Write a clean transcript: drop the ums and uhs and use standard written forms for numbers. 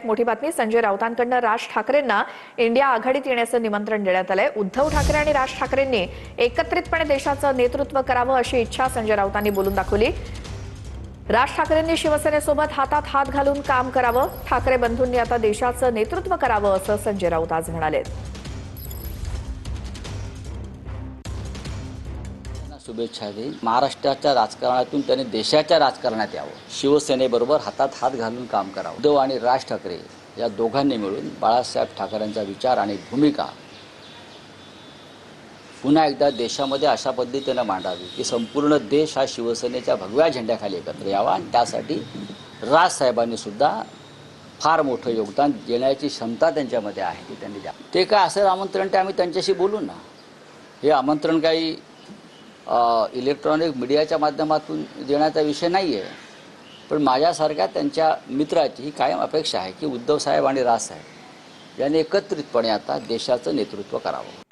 मोठी बातमी संजय राऊतांकडून राज ठाकरेंना इंडिया आघाडीत येण्याचं निमंत्रण देण्यात आलंय। उद्धव ठाकरे आणि राज ठाकरेंनी एकत्रितपणे देशाचं नेतृत्व करावं अशी इच्छा संजय राऊतांनी बोलून दाखवली। राज ठाकरेंनी शिवसेनेसोबत हातात हात घालून काम करावं, ठाकरे बंधूंनी आता देशाचं नेतृत्व करावं असं संजय राऊत आज म्हणाले। शुभेच्छा देईन। महाराष्ट्राच्या राजकारणातून त्यांनी देशाच्या राजकारणात यावं, शिवसेनेबरोबर हातात हात घालून काम करावं। उद्धव आणि राज ठाकरे या दोघांनी मिळून बाळासाहेब ठाकरेंचा विचार आणि भूमिका पुन्हा एकदा देशामध्ये अशा पद्धतीने मांडावी की संपूर्ण देश हा शिवसेनेच्या भगव्या झेंड्याखाली एकत्र यावा आणि त्यासाठी राजसाहेबांनी सुद्धा फार मोठं योगदान देण्याची क्षमता त्यांच्यामध्ये आहे ती त्यांनी द्या। ते काय असेल आमंत्रण ते आम्ही त्यांच्याशी बोलू ना। हे आमंत्रण काही इलेक्ट्रॉनिक मीडियाच्या माध्यमातून देण्याचा विषय नाही आहे, पण माझ्यासारख्या त्यांच्या मित्राची ही कायम अपेक्षा आहे की उद्धव साहेब आणि राज साहेब यांनी एकत्रितपणे आता देशाचं नेतृत्व करावं।